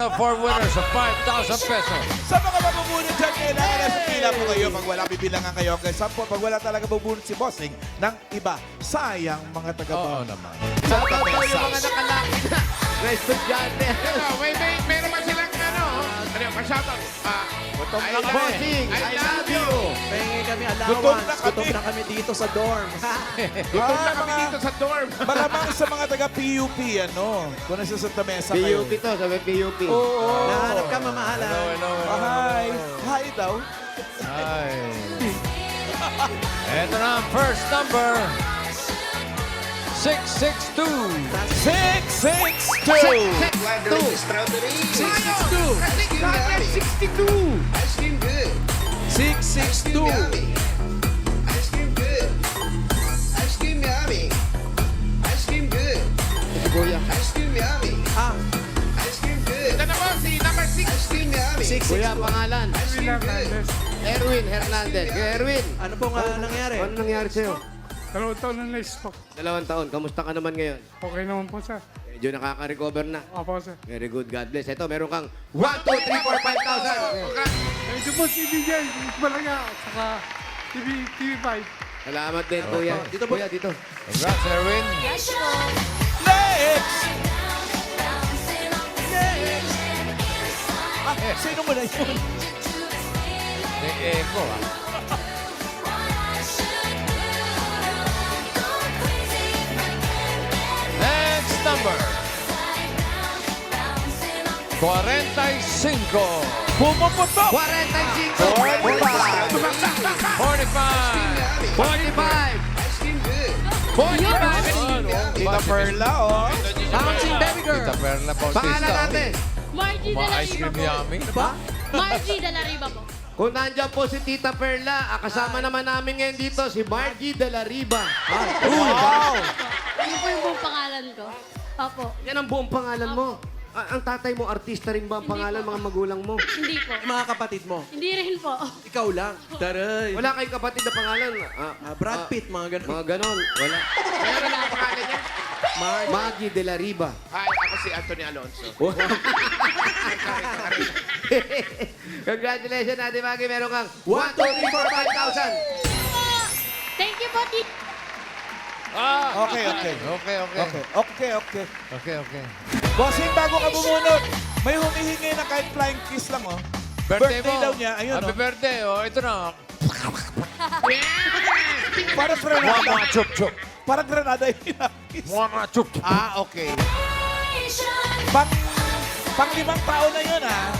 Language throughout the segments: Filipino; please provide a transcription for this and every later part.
have 4 winners of 5,000 pesos. Sa mga mabubunod dyan, kailangan nasa pila po kayo. Pag wala, bibilangan kayo hanggang 10. Pag wala talaga bubunod si Bossing ng iba, sayang mga Oo taga-bawal. naman. Shoutout po yung mga nakalaki na estudyante. Meron ba silang ano? Ano yung pa-shoutout? Gutom I na love kami. it. I love you. Pahingi kami Gutom allowance. na kami. Gutom na kami dito sa dorm. Gutom na kami dito sa dorm. Malamang sa mga taga-PUP, ano? Kung nasa Santa Mesa kayo. PUP to, sabi PUP. Oo. Nahanap ka, mamahalan. Hi. Hi daw. Ay. Ito na ang first number. 662. 662. 662. Si Kuya. Ah, Ito na po, si number 6. Kuya, pangalan. Erwin Hernandez. Kuya Erwin, ano pong nangyari? ano nangyari sa'yo? 2 taon na na-stroke. 2 taon. Kamusta ka naman ngayon? Okay naman po, sir. Medyo nakaka-recover na. Opo, sir. Very good. God bless. Ito, meron kang 1, 2, 3, 4, 5,000. Thank you po, CBJ. Malaga. Saka TV5. Salamat din, Kuya. Dito, Kuya, dito. Congrats, Erwin. Next. Sino mo na yun? May echo, ah. Next number. 45. Pumuputok. 45. 45. 45. 45. Tita Perla, oh. Bouncing baby girl. Tita Perla Bautista. Pangalan natin. Margie de la Ma-ice Riva cream po. yummy. Margie de la Riva po. Kung nandiyan po si Tita Perla, kasama naman namin ngayon dito si Margie de la Riva. Wow. Ano po yung buong pangalan ko? Opo. Yan ang buong pangalan mo. Ang tatay mo, artista rin ba ang pangalan, mga magulang mo? Hindi po. Mga kapatid mo. Hindi rin po. Ikaw lang. Taray. Wala kayong kapatid na pangalan? Brad Pitt, mga ganun. Mga ganon. Wala. Meron ang pangalan niya. Maggie de la Riva. Hi, ako si Anthony Alonso. Congratulations, Ate Maggie. Meron kang 1, 2, 3, 4, 5,000. Thank you po, Tito. Ah, Okay, okay. Okay, okay. Okay, okay, okay. Okay, okay. Bossing, bago ka bumunod, may humihingi na kahit flying kiss lang, oh. Birthday mo. daw niya, ayun, Happy oh. birthday, oh. Ito na. Para granada. Mama chup chup. Para granada yung hinakis. Mama chup chup. Ah, okay. Pang 5 tao na yun, ah.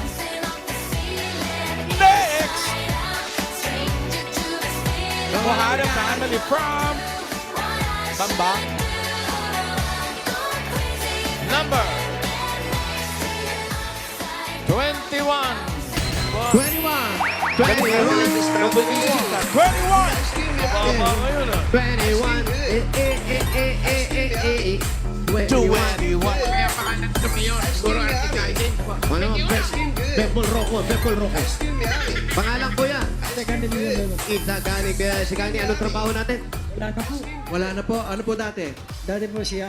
Next! Nanguharap na Emily from Bambang. Number 21. 21. Kaya pangalan ko yun. Siguro artista din. Ano? Bebol Rocco. Pangalan ko yan. Ita Gani. Si Gani, anong trabaho natin? Wala na po. Ano po dati? Dati po siya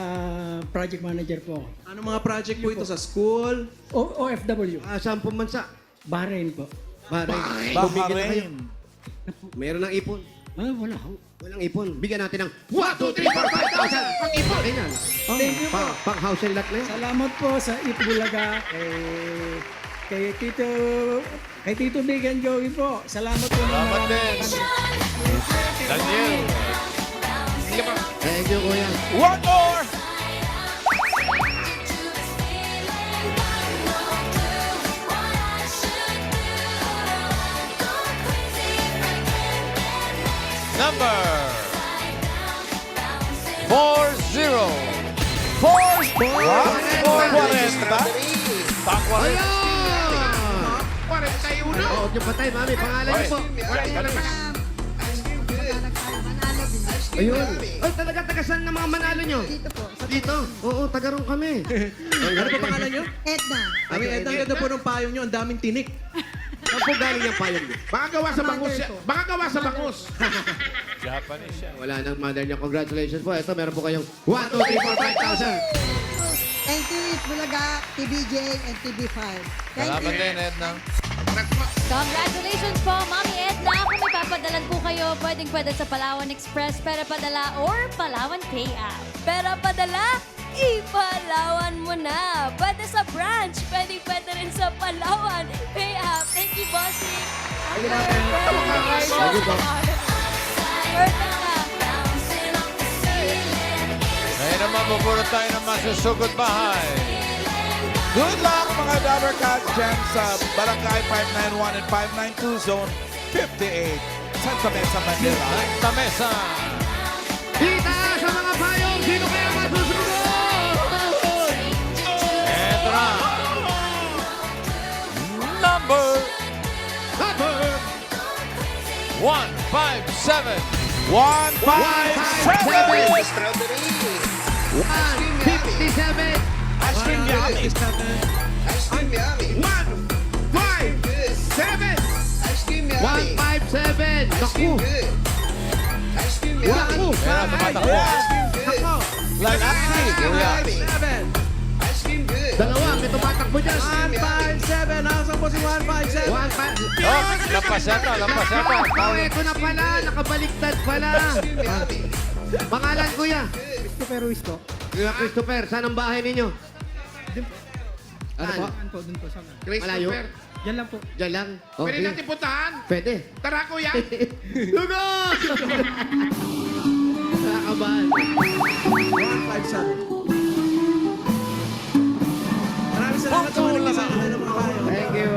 project manager po. Ano mga project po ito sa school? OFW, Saan bansa? Bahrain po. Bahrain. Bumigyan na kayo. Bahrain. Meron ng ipon. Wala ho. Walang ipon. Bigyan natin ng 1, 2, 3, 4, 5,000. Pang ipon. Ayan. Thank you po. Pang house and lot na yan. Salamat po sa Itbulaga, kay Tito Big and Joey po. Salamat po. Salamat din. Daniel. Thank you, kuya. One more! Number 40. 40. Ayan! 41. Oo, yung patay, mami. Pangalan niyo po. Ayun. Ay, talaga taga saan ng mga manalo nyo? Dito po. Dito. Oo, taga ron kami. Ano po pangalan nyo? Edna. Kami, ang ganda po ng payong nyo. Ang daming tinik. Saan po galing yung payong niyo? Baka gawa sa bangus. Baka gawa sa bangus. Japanese siya. Wala nang mother niya. Congratulations po. Ito, meron po kayong 1, 2, 3, 4, 5,000. NTV Bulaga, TBJ, and TB5. Thank Salamat you. din, Edna. Congratulations po, Mami Edna. Kung may papadalan po kayo, pwedeng-pwede sa Palawan Express, Pera Padala, or Palawan Pay App. Pera Padala, ipalawan mo na. Pwede sa branch, pwede rin sa Palawan Pay App. Thank you, Bossing. Ngayon naman, bubulot tayo ng masusugod bahay. Good luck mga Dabber Cats dyan sa Barangay 591 and 592 Zone 58. Santa Mesa, Manila. Santa Mesa. Kita sa mga payong, sino kaya masusunod? Eto na. Number Number 157. 157! Strawberry. 157. Ice cream yummy. Ice cream yummy. 157. Ice cream yummy. 157. Naku. Ice cream Naku. Meron, tumatakbo. Like actually. Kuya. 7. Ice cream good. Dalawa, may tumatakbo dyan. 157. Nasaan po si 157? 157. Oh, lampas yata, lampas yata. Oh, ito na pala. Nakabaliktad pala. Pangalan, kuya. Christopher Wisto. Kuya Christopher, saan ang bahay ninyo? Ano po? Saan po? Dun po sa mga. Malayo? Yan lang po. Diyan lang. Oh, Pwede sige. natin puntahan. Pwede. Tara, kuya. Lugos! Nakakabahan. 157. Maraming salamat sa mga nagkasama ng mga kayo. Thank you.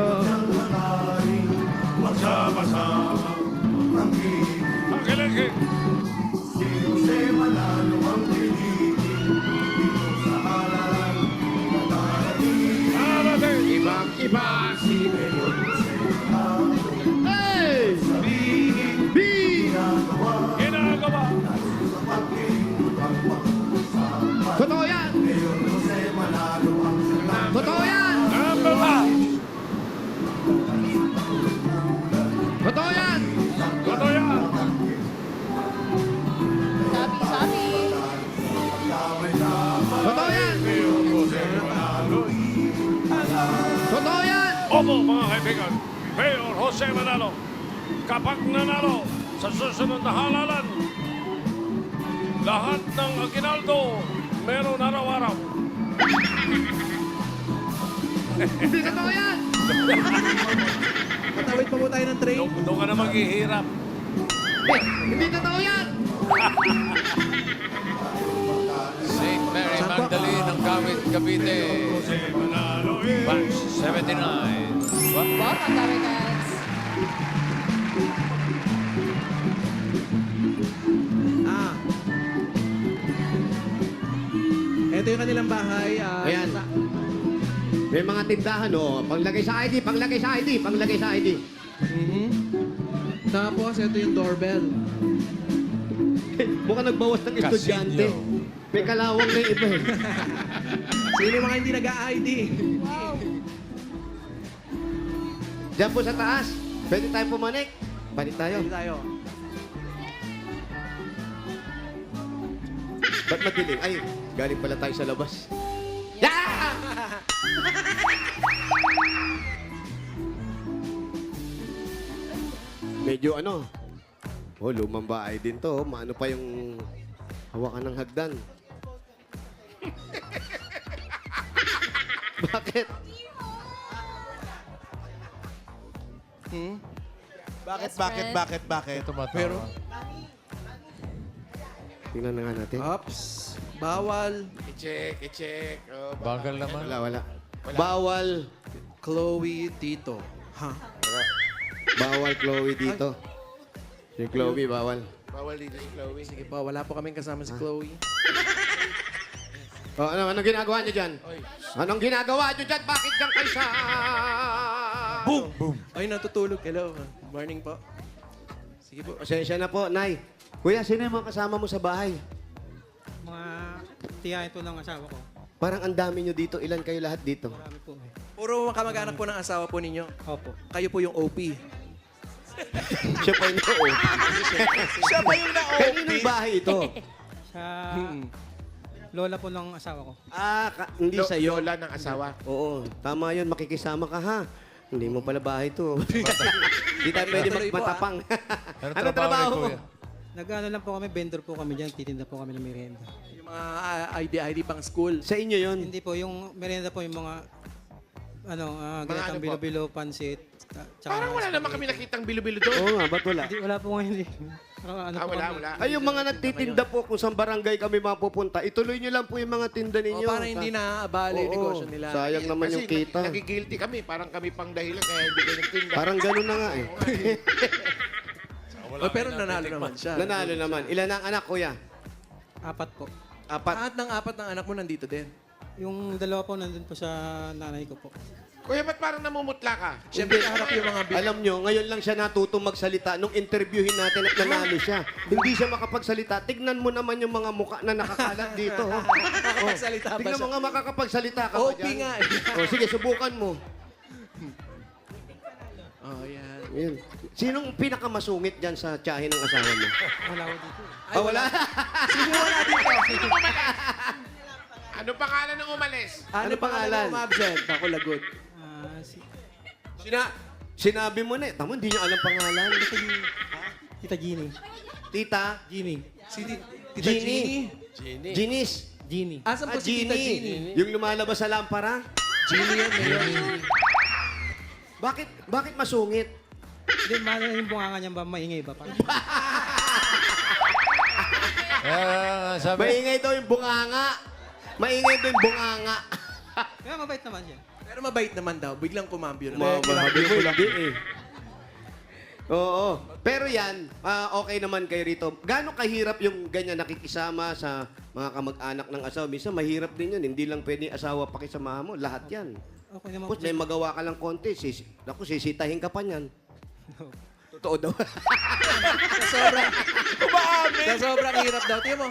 Ibang iba si Hey! B! ginagawa. Totoo yan! Totoo yan! Number 1. Totoo yan! Totoo yan. Sabi. Totoo yan! Totoo yan! Opo, mga kaibigan, Mayor Jose Manalo, kapag nanalo sa susunod na halalan, lahat ng aginaldo meron araw-araw. Hindi totoo yan! Patawid pa po tayo ng train. Doon ka na maghihirap. Hindi totoo yan! St. Mary Magdalene ng Kawit, Cavite. Batch 79. What? Welcome, Dabber Cats. Ito yung kanilang bahay. Ayan. May mga tindahan, oh. Panglagay sa ID, panglagay sa ID, panglagay sa ID. Tapos, ito yung doorbell. Mukhang nagbawas ng estudyante. May kalawang na yung iba eh. Sino mga hindi nag-ID? Diyan po sa taas. Pwede tayo pumanik. Panik tayo. Hindi tayo. Ba't madilim? Ay, galing pala tayo sa labas. Yeah! Medyo ano, oh, lumang bahay din to. Maano pa yung hawakan ng hagdan. Bakit? Bakit? Pero, Tingnan na nga natin. Ups. Bawal. I-check. Oh, bagal naman. Wala. Bawal. Chloe dito. Ha? Bawal Chloe dito. Si Chloe, bawal. bawal dito si Chloe. Sige po, wala po kaming kasama si Chloe. Oh, anong ginagawa niyo dyan? Anong ginagawa niyo dyan? Bakit dyan kayo sa... Boom! Ay, natutulog. Hello. Good morning po. Sige po. Pasensya na po, Nay. Kuya, sino yung mga kasama mo sa bahay? Mga tiyahin po ng asawa ko. Parang ang dami nyo dito. Ilan kayo lahat dito? Marami po eh. Puro kamag-anak po ng asawa po ninyo. Opo. Kayo po yung OP. Siya pa yung Siya ba yung na-OP? Kaninong bahay ito? Sa Lola po ng asawa ko. Hindi sa'yo. Lola ng asawa. Oo, tama yun. Makikisama ka, ha? Hindi mo pala bahay to. Hindi tayo pwede magmatapang. Ano trabaho mo? Nag-ano lang po kami, vendor po kami dyan, titinda po kami ng merienda. Yung mga ID pang school. Sa inyo yun? Hindi po, yung merienda po yung mga ganitang ano po? bilo-bilo, pansit. Parang wala naman kami nakitang bilo-bilo doon. Oo nga, ba't wala? Hindi, wala po ngayon eh. Parang ano po Wala, kami. wala. Ay, yung mga nagtitinda po kung saan barangay kami mapupunta, ituloy nyo lang po yung mga tinda ninyo. Para hindi na-abala yung Oo, negosyo nila. sayang naman Kasi yung kita. nagigilty kami. Parang kami pang dahilan kaya hindi kayo nagtinda. Parang ganun na nga eh. Pero nanalo naman siya. Nanalo naman. Ilan ang anak, kuya? 4 po. 4. Apat ng anak mo nandito din. Yung dalawa po nandun po sa nanay ko po. Kuya, ba't parang namumutla ka? Siyempre, harap yung mga Alam nyo, ngayon lang siya natutong magsalita. Nung interviewin natin at nanalo siya, hindi siya makapagsalita. Tignan mo naman yung mga muka na nakakalat dito. Oh. Makakapagsalita ba Tignan siya? mo nga makakapagsalita ka ba OP dyan? nga eh. Oh, sige, subukan mo. Oh, yan. Yan. Sinong pinakamasungit dyan sa tiyahin ng asawa mo? Wala ko dito. Ah, wala? Sino wala dito? Ano pangalan ng umalis? Ano pangalan? Umabsent. Ako lagot. Sinabi mo na eh. Tama, hindi niya alam pangalan. Tita Ginny. Tita? Ginny. Si Tita Jeannie. Jeannie. Ginis. Ginny. Asan po si Tita Jeannie? Yung lumalabas sa lampara? Jeannie yan, Mayor. Bakit masungit? Hindi, mahal yung bunganga niya ba? Maingay ba? Sabi, Maingay daw yung bunganga. Maingay daw yung bunganga. Kaya mabait naman siya. Pero mabait naman daw. Biglang kumambyo Hindi, naman. hindi eh. Oo. Pero yan, okay naman kayo rito. Gaano kahirap yung ganyan nakikisama sa mga kamag-anak ng asawa? Minsan mahirap din yun. Hindi lang pwede asawa pakisamahan mo. Lahat yan. Okay naman po. Tapos may magawa ka lang konti. Sisitahin ka pa niyan. Totoo daw. Sa sobrang hirap daw. Tingnan mo,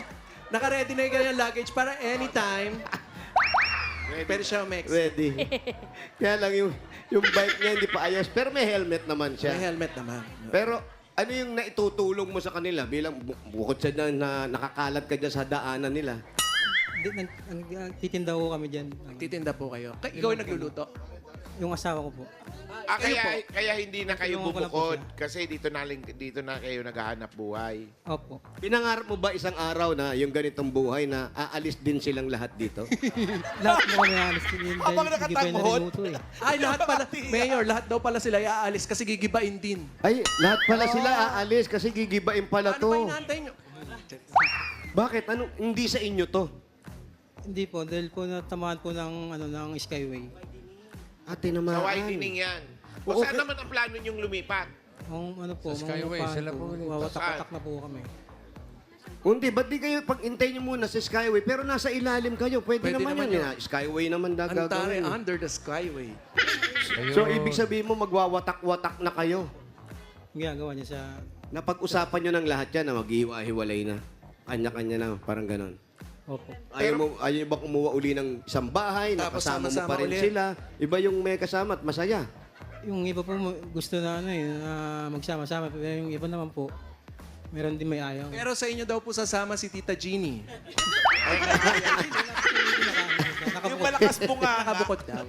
naka-ready na yung kanyang luggage para anytime. Pwede siya umex. Ready. Kaya lang yung bike niya hindi pa ayos. Pero may helmet naman siya. May helmet naman. Pero ano yung naitutulong mo sa kanila bilang bukod sa na nakakalat ka dyan sa daanan nila? Hindi, titinda ko kami dyan. Nagtitinda po kayo. Ikaw yung nagluluto. Yung asawa ko po. kaya hindi na kayo Tulungan ko lang po bubukod. Kasi dito na kayo naghahanap buhay. Opo. Pinangarap mo ba isang araw na yung ganitong buhay na aalis din silang lahat dito? Lahat mo kami alis. Habang nakatanghod. Ay, lahat pala. Mayor, lahat daw pala sila iaalis kasi gigibain din. Ay, lahat pala sila aalis kasi gigibain pala Ano ba to. inaantay nyo? Bakit? Hindi sa inyo to? Hindi po, dahil po natamaan po ng Skyway. Ate Sa naman. widening yan. O Oo, saan naman ang plano niyong lumipat? Ang ano po, Sa Skyway, mga sila po, po. wawatak-watak na po kami. Hindi, ba't di kayo pag-intay nyo muna sa Skyway pero nasa ilalim kayo? Pwede, Pwede naman naman yan. Skyway naman na Antare, gagawin. under the skyway. So, ibig sabihin mo magwawatak-watak na kayo. Ginagawa niya sa... Napag-usapan nyo ng lahat yan na maghiwa-hiwalay na. Kanya-kanya na, parang ganon. Opo. Ayaw ba kumuha uli ng isang bahay, Tapos nakasama mo sama-sama pa rin uli. sila. Iba yung may kasama at masaya. Yung iba po gusto na magsama-sama. Pero yung iba naman po, meron din may ayaw. Pero sa inyo daw po sasama si Tita Jeannie. Yung malakas bunga. Nakabukod daw.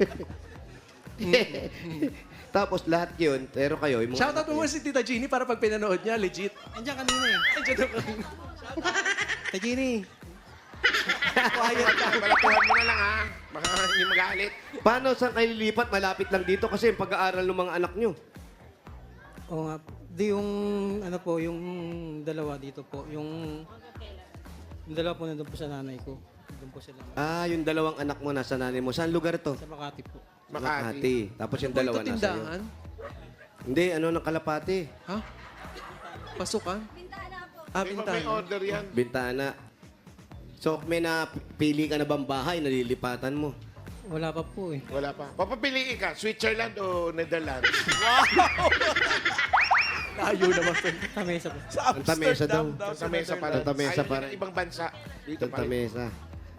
Tapos lahat yun, pero kayo, yung mga Shoutout mo si Tita Jeannie para pag pinanood niya, legit. Andiyan kanina eh. Andiyan na kanina. Tajini. Quiet ka. Balatuhan mo na lang ha. Baka hindi magalit. Paano sa kayo lilipat? Malapit lang dito kasi yung pag-aaral ng mga anak nyo. Oo nga. Di yung, ano po, yung dalawa dito po. Yung dalawa po nandun po sa nanay ko. Nandun po sila. Yung dalawang anak mo nasa nanay mo. Saan lugar to? Sa Makati po. Makati. Tapos yung dalawa Ito nasa iyo. tindahan? Hindi, ng Kalapati. Ha? Pasukan? Ah, Di ba may bintana. order yan? Bintana. So, may napili ka na bang bahay na lilipatan mo? Wala pa po eh. Wala pa. Papapiliin ka, Switzerland o Netherlands? Layo naman. Tamesa po. Santa Mesa daw. Sa mesa pa rin. Santa Mesa Ayaw pa niya rin. ng ibang bansa. Dito pa Santa rin. Mesa.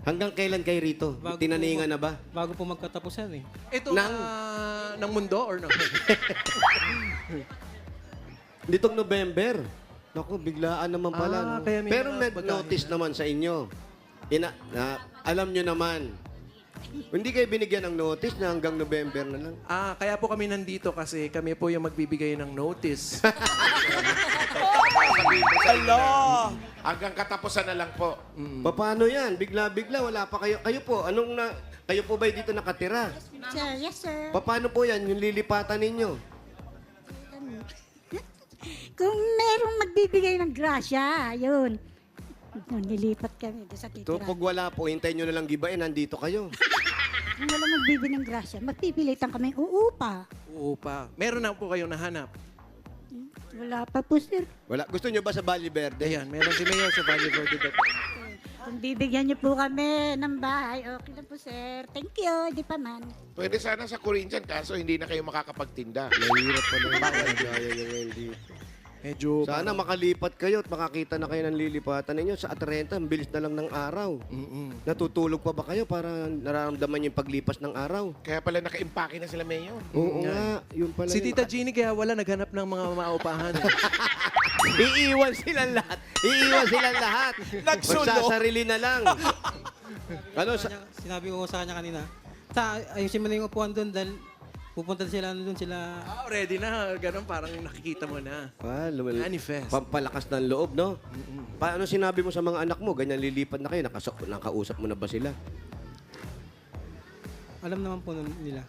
Hanggang kailan kayo rito? Bago Tinaningan po- na ba? Bago po magkatapusan eh. Ito Nang- ng mundo or no? Ditong November. Naku, biglaan naman pala. no? kaya may Pero mga nag-notice bagahe naman sa inyo. alam nyo naman, hindi kayo binigyan ng notice na hanggang November na lang. Kaya po kami nandito kasi kami po yung magbibigay ng notice. Hanggang katapusan na lang po. Paano yan? Bigla-bigla, wala pa kayo. Kayo po, kayo po ba dito nakatira? Sir, yes, sir. Paano po yan, yung lilipatan ninyo? Kung merong magbibigay ng grasya, yun. Nilipat kami doon sa So, titira. pag wala po, hintayin nyo na lang gibain, nandito kayo. Kung wala magbibigay ng grasya, magpipilitan kami uupa. Oo pa. Meron na po kayong nahanap. Wala pa po, sir. Wala. Gusto nyo ba sa Valle Verde? Ayan, meron si Mayor sa Valle Verde daw. Kung bibigyan niyo po kami ng bahay, okay lang po, sir. Thank you. Di pa man. Pwede sana sa Corinthians, kaso hindi na kayo makakapagtinda. Mahirap pa naman. Kaya nyo ngayon dito. Medyo... Sana makalipat kayo at makakita na kayo ng lilipatan ninyo. Sa Atrenta, ang bilis na lang ng araw. Natutulog pa ba kayo para nararamdaman nyo yung paglipas ng araw? Kaya pala naka-impake na sila, Mayor. Oo nga, yun pala Si yun. Tita Jeannie kaya wala naghanap ng mga maupahan. Iiwan silang lahat. Iiwan silang lahat. Magsasarili na lang. Ano sa... Sinabi ko sa kanya kanina, ayusin mo na yung upuan doon dahil pupunta sila doon sila. Ready na. Ganun parang nakikita mo na. Manifest. Pampalakas ng loob, no? Paano sinabi mo sa mga anak mo? Ganyan lilipat na kayo. Nakausap mo na ba sila? Alam naman po nila.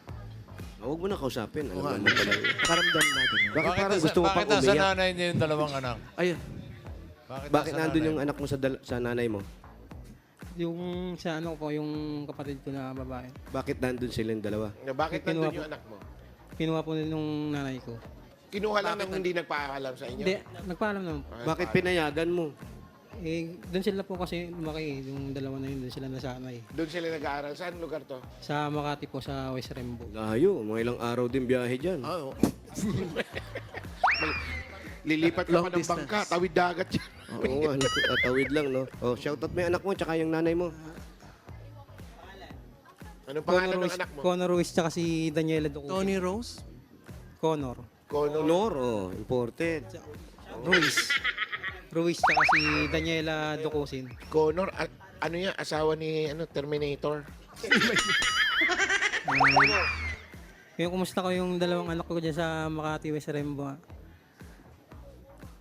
Huwag mo na kausapin. Alam mo pala. Karamdam natin. Bakit parang gusto mo pang bakit nasa umiyak? nanay niya yung dalawang anak? Ayun. Bakit nasa nandun nanay yung mo? anak mo sa nanay mo? Yung sa ano po, yung kapatid ko na babae. Bakit nandun sila yung dalawa? Bakit Kinuha nandun po. yung anak mo? Kinuha po nung nanay ko. Kinuha lang nang hindi nagpaalam sa inyo? Hindi, nagpaalam naman po. Bakit pinayagan mo? Doon sila po kasi lumaki, yung dalawa na yun, doon sila nasanay. Doon sila nag-aaral. Saan lugar to? Sa Makati po, sa West Rembo. Layo, mga ilang araw din biyahe dyan. Oo. Lilipat ka Long pa ng distance. bangka. Tawid dagat yan. Oo nga, tawid lang, no? Oh, shoutout mo yung anak mo, tsaka yung nanay mo. Anong pangalan ng anak mo? Connor Ruiz tsaka si Daniela Duco. Tony Rose? Connor. Honor, oh, important. Ruiz. Ruiz tsaka si Daniela Ducosin. Connor, ano yan? Asawa ni Terminator? Yung kumusta ko yung dalawang anak ko dyan sa Makati, West Rembo.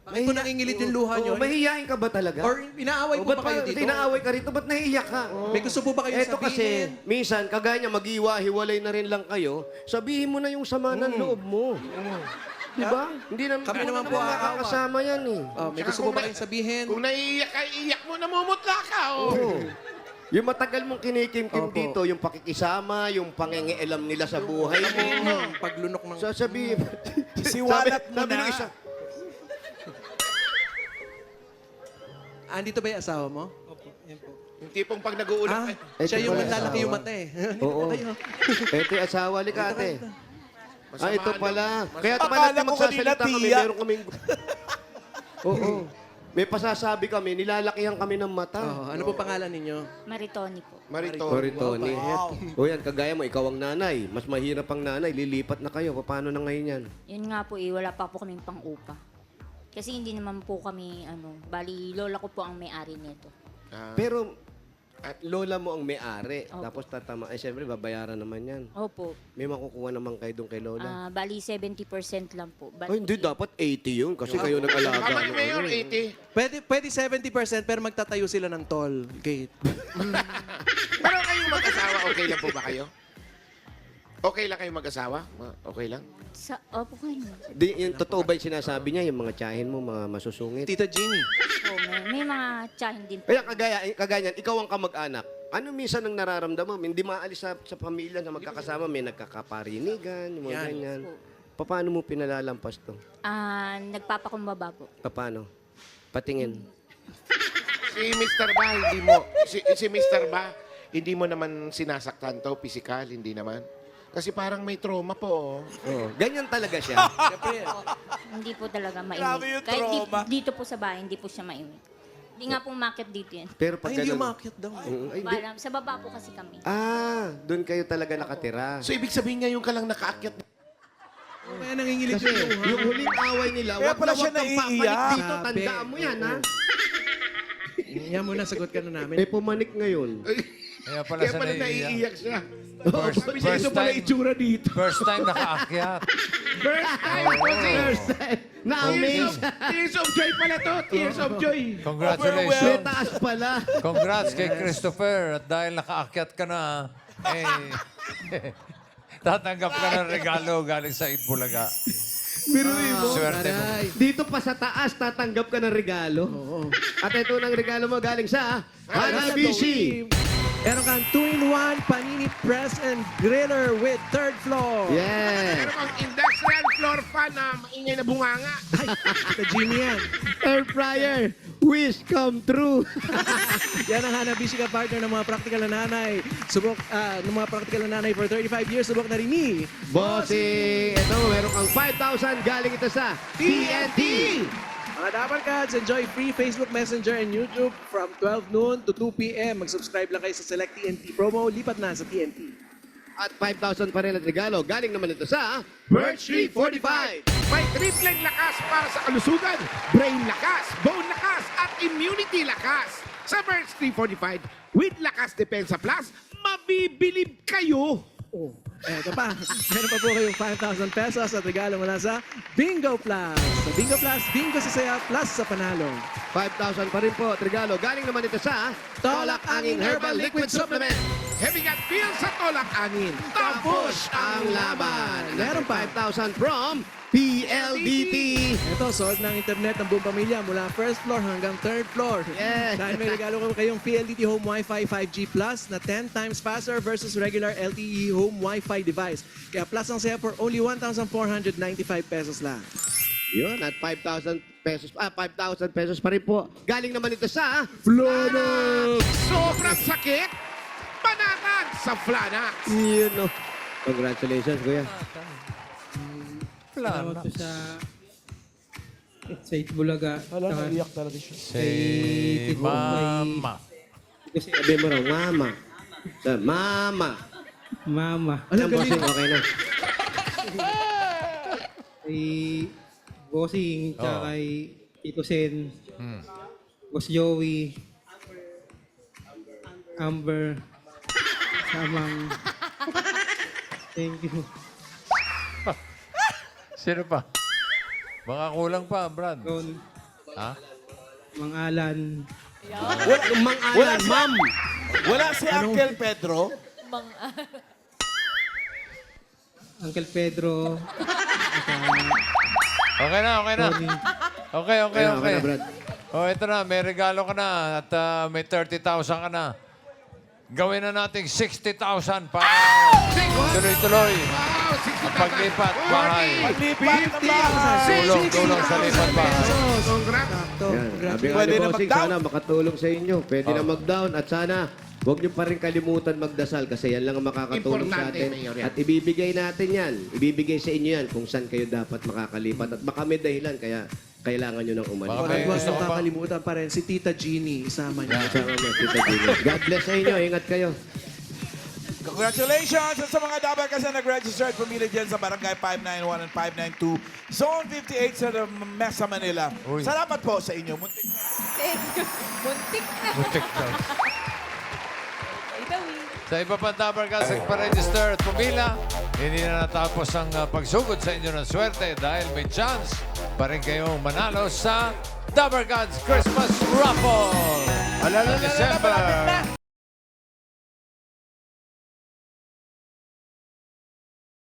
Bakit ko nangingilit yung luha nyo? Oh, mahihiyain ka ba talaga? Or inaaway po ba kayo dito? Inaaway ka rito? Ba't nahihiyak ka? May gusto po ba kayo Eto kasi, sabihin? minsan, kagaya niya, mag-iwa-hiwalay na rin lang kayo, sabihin mo na yung sama ng loob mo. Di ba? Hindi na, Kami hindi mo naman na po makakasama yan eh. May gusto po ba kayong sabihin? Kung naiiyak ka, iiyak mo, namumutla ka. Oh. Oo. Yung matagal mong kinikimkim Opo. dito, yung pakikisama, yung pangingialam nila sa buhay mo. Paglunok ng... Sasabihin. Siwalat mo sabi na. nung isa, Andito ba yung asawa mo? Opo, yan po. Yung tipong pag nag-uulap, Siya yung pala lalaki asawa. yung mata eh. Oo. Kayo. Ito yung asawa, likate. Ah, ito pala. Kaya Akala naman natin ko kanina, magsasalita kami, tiya. meron kaming... Oo. May pasasabi kami, nilalakihan kami ng mata. Ano po pangalan ninyo? Maritoni po. Marito. Sorry, Tony. O yan, kagaya mo, ikaw ang nanay. Mas mahirap ang nanay, lilipat na kayo. Paano na ngayon yan? Yun nga po wala pa po kaming pang-upa. Kasi hindi naman po kami, bali, lola ko po ang may-ari nito. Pero, at lola mo ang may-ari. Opo. Tapos tatama, siyempre, babayaran naman yan. Opo. May makukuha naman kayo doon kay lola. Bali, 70% lang po. Ay, hindi, dapat 80 yun. Kasi kayo nag-alaga. Tama ni ng Mayor, ano eh. 80. Pwede 70% pero magtatayo sila ng toll gate. Pero kayong mag-asawa, okay lang po ba kayo? Okay lang kayong mag-asawa? Okay lang? Opo kayo. Yung totoo ba yung sinasabi niya, yung mga tsahin mo, mga masusungit? Tita Jeannie. Po, may mga tsahin din po. Kaya kagaya niyan, ikaw ang kamag-anak. Ano minsan ang nararamdaman? Hindi maalis sa pamilya na magkakasama, may nagkakaparinigan, yung mga Yan. ganyan. Paano mo pinalalampas to? Nagpapakumbaba po. Paano? Patingin. Si Mr. Ba, hindi mo, si Mr. Ba, hindi mo naman sinasaktan to, physical, hindi naman. Kasi parang may trauma po. Oo. Ganyan talaga siya. Hindi po talaga mainit. Grabe yung Kahit trauma. dito po sa bahay, hindi po siya mainit. Hindi nga po umakyat dito yan. Pero pag Ay, hindi ganun- umakyat daw. Ay, hindi. Sa baba po kasi kami. Doon kayo talaga nakatira. So, ibig sabihin ngayon ka lang nakaakyat. Kaya nangingilit Kasi yung luha. yung huling away nila, Kaya wag pala na siya wag kang naiiyak. papalit dito. Grabe. Tandaan mo yan, ha? Yan muna, sagot ka na namin. May pumanik ngayon. Kaya pala Kaya sa pala naiiyak. naiiyak siya. First, first time, itsura dito. first time nakaakyat. First time, kasi. First time. Na-amaze. Tears of joy pala to. Tears of joy. May Congratulations. taas pala. Congrats kay Christopher. At dahil nakaakyat ka na, eh, tatanggap ka ng regalo galing sa Itbulaga. Swerte mo. Aray. Dito pa sa taas, tatanggap ka ng regalo. At ito ng regalo mo galing sa Hanabishi. Meron kang 2-in-1 Panini Press and Griller with third floor. Yeah. Meron kang industrial floor fan na maingay na bunganga. Ay, sa Jimmy yan. Air fryer. Wish come true. Yan ang Hanabishi ka partner ng mga practical na nanay. Subok, ng mga practical na nanay for 35 years. Subok na rin ni Bossing, ito, meron kang 5,000 galing ito sa TNT. Mga Dapper Cats, enjoy free Facebook Messenger and YouTube from 12 noon to 2 p.m. Mag-subscribe lang kayo sa Select TNT promo. Lipat na sa TNT. At 5,000 pa rin at regalo. Galing naman ito sa Birch Tree 45. May tripleng lakas para sa kalusugan, brain lakas, bone lakas, at immunity lakas. Sa Birch 345, with Lakas Depensa Plus, mabibilib kayo. Oh, eto pa. Meron pa po kayong 5,000 pesos at regalo mula sa Bingo Plus. Sa Bingo Plus, bingo sa saya plus sa panalo. 5,000 pa rin po at regalo. Galing naman ito sa Tolak Angin Herbal Liquid Supplement. Heavy gut feel sa tolak angin. Tapos ang laban. Meron pa. 5,000 from PLDT. Ito, sold ng internet ng buong pamilya mula first floor hanggang third floor. Yeah. Dahil may regalo ko kayong PLDT Home Wi-Fi 5G Plus na 10 times faster versus regular LTE Home Wi-Fi device. Kaya plus ang saya for only 1,495 pesos lang. Yun, at 5,000 pesos, 5,000 pesos pa rin po. Galing naman ito sa Flanax! Sobrang sakit, panatag sa Flanax! Yun, no. Congratulations, kuya. Salamat po sa Itbulaga. Naiyak talaga siya. Si Mama. Kasi Sabi mo raw, mama. Sa mama. Mama. Alam, bossing, okay na. Kay Bossing, tsaka Oo. kay Tito Sen, Hmm. Boss Joey, Amber, Samang. Thank you. Sino pa? Baka kulang pa, Brad. Ron, Ha? Mang Alan, Mang Alan, ma'am. Wala si Uncle Pedro. Uncle Pedro, Okay na, okay na. Tony. Okay, okay, Ayun, okay. na, Brad. Oh, ito na. May regalo ka na at may 30,000 ka na. Gawin na natin 60,000 para tuloy-tuloy Wow, 60,000! ang paglipat bahay. Paglipat ng bahay. Tulong sa lipat bahay. Congrats! Sakto. Yan. Sabi nga Pwede ni na Bossing, mag-down. sana makatulong sa inyo. Pwede na mag-down at sana huwag niyo pa rin kalimutan magdasal kasi yan lang ang makakatulong sa Importante, atin. Mayor, yan. At ibibigay natin yan. Ibibigay sa inyo yan kung saan kayo dapat makakalipat. At baka may dahilan kaya kailangan nyo nang umalis. Baka At may huwag gusto niyong ko pa. kakalimutan pa rin si Tita Jeannie. Isama niya. Kasama mo, Tita Gino. God bless sa inyo. Ingat kayo. Congratulations sa mga dapat kasi nag-register at pumili dyan sa Barangay 591 and 592, Zone 58 sa Mesa, Manila. Uy. Salamat po sa inyo. Muntik Butik na. Sa iba pang Dabber Cats nagpa-register at pumila, hindi na natapos ang pagsugod sa inyo ng swerte dahil may chance pa rin kayong manalo sa Dabber Cats Christmas Raffle. Sa December